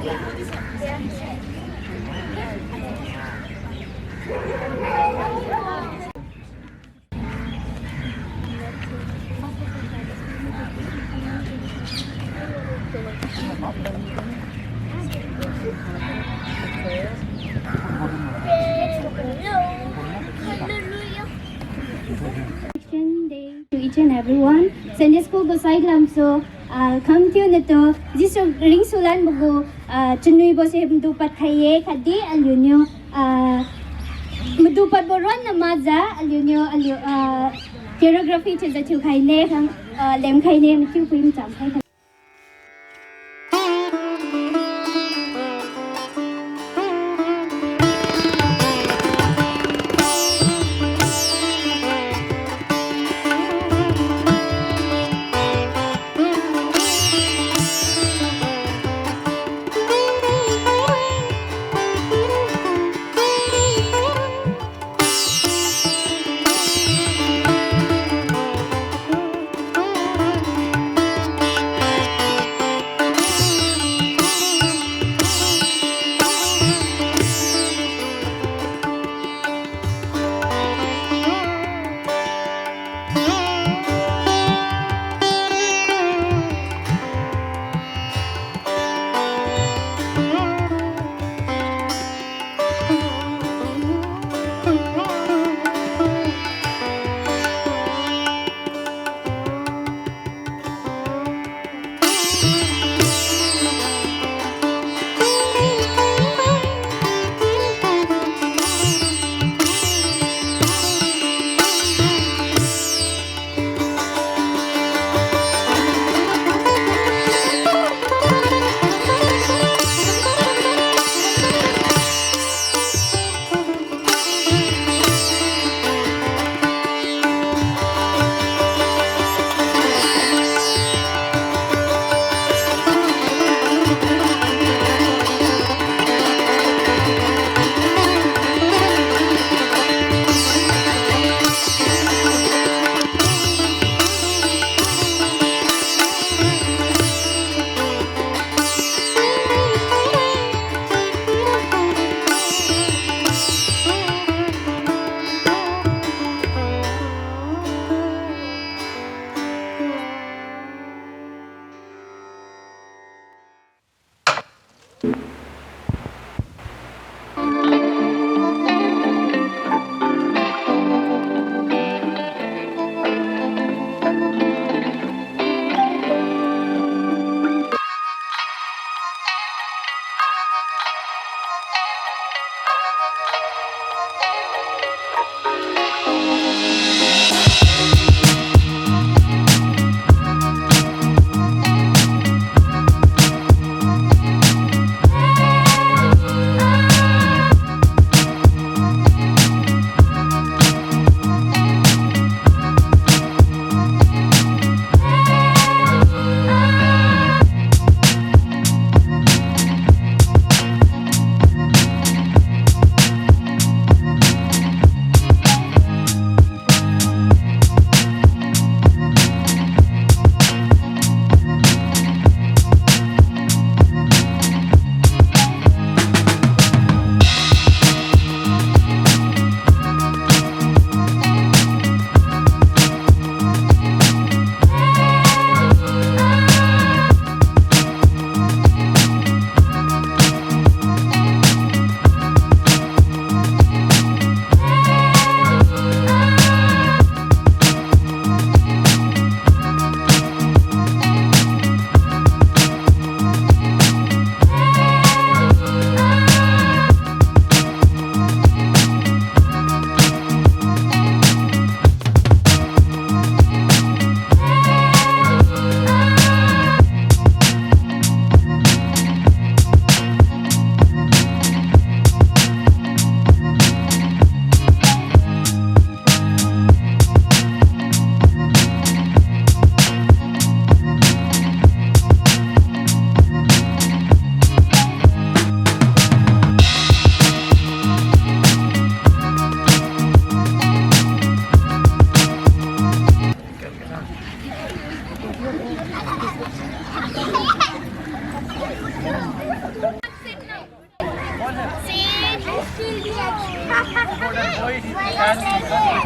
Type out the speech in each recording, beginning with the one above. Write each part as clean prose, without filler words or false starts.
Day to each and everyone. Sunday school go side lam so come to the to this ring sulan bugo chunui bo se dupat khaye khadi alunyo dupat boron na maza alunyo alyo choreography che za chu khaine kham lem khaine chu phim cham khai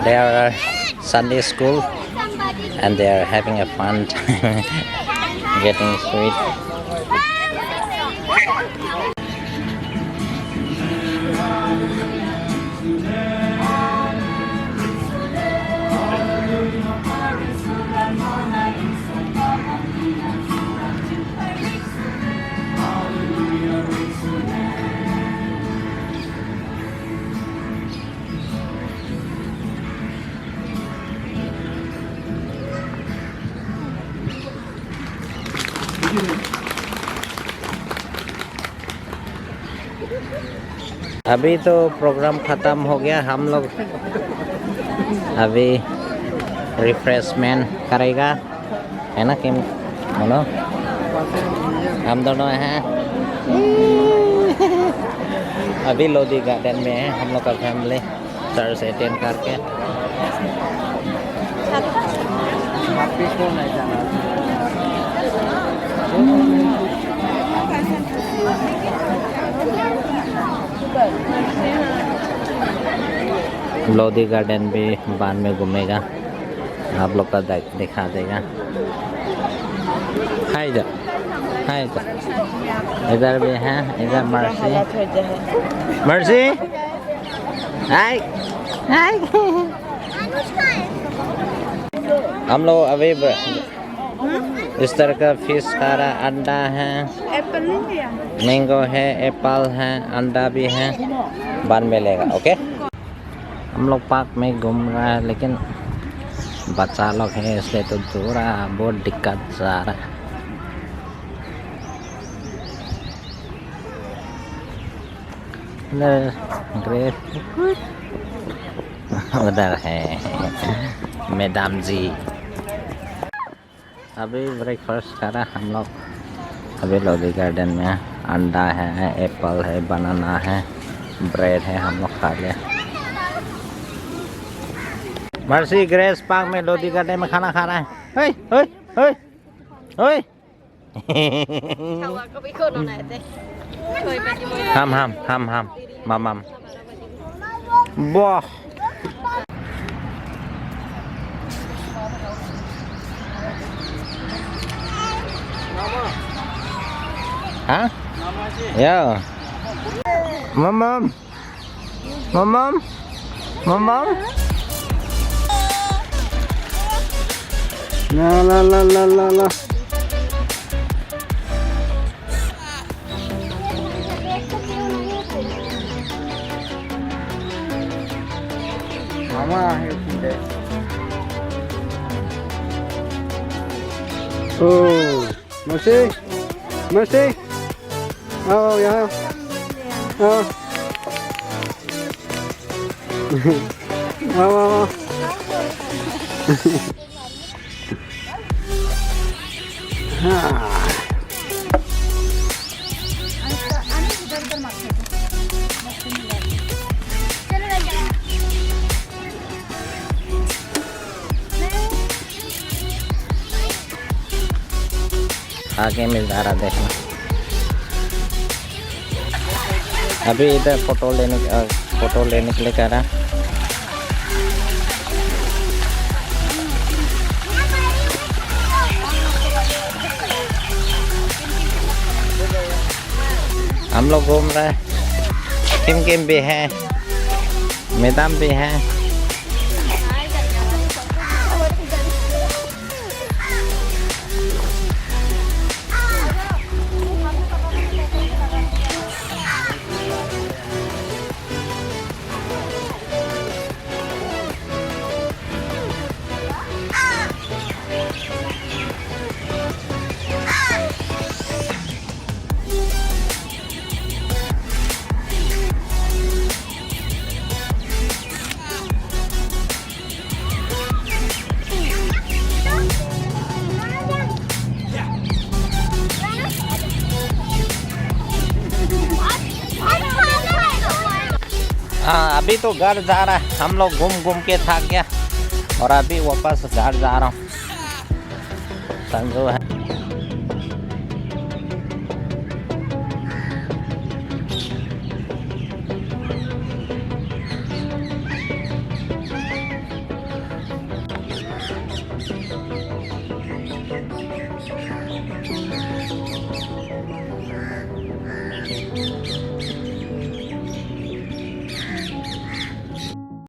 They are Sunday school and they are having a fun time getting sweet. अभी तो programme ख़त्म हो गया, हम लोग अभी refreshment करेगा, है ना किम? बोलो, हम दोनों हैं अभी लोधी गार्डन में है, हम लोग का फैमिली चर्च अटेंड करके। लोधी गार्डन भी बाद में घूमेगा, आप लोग का दिखा देगा। हाय जा, हाय जा, इधर भी है, इधर मर्सी, मर्सी, हाय, हाय। हम लोग अभी इस तरह का फिश खा रहा, अंडा है, मैंगो है, एप्पल है, अंडा भी है, बाद में लेगा। ओके, हम लोग पार्क में घूम रहा है, लेकिन बच्चा लोग है इसलिए तो थोड़ा बहुत दिक्कत जा रहा है। उधर है मैडम जी। अभी ब्रेकफास्ट करा हम लोग, अभी लोधी गार्डन में अंडा है, एप्पल है, बनाना है, ब्रेड है, हम लोग खा लिया। मर्सी ग्रेस पार्क में लोधी गार्डन में खाना खा रहा है। ओए ओए ओए ओए हम मम वाह। हाँ या मम मम मम La la la la la la. Mama here today. Oh, Mercy, Mercy. Oh yeah. Oh. Oh. आगे मिल रहा देखना। अभी इधर फोटो लेने के लिए कह रहा। हम लोग घूम रहे हैं, किम भी है, मैदान भी है। हाँ, अभी तो घर जा रहा है, हम लोग घूम घूम के थक गया और अभी वापस घर जा रहा हूँ। संजू है।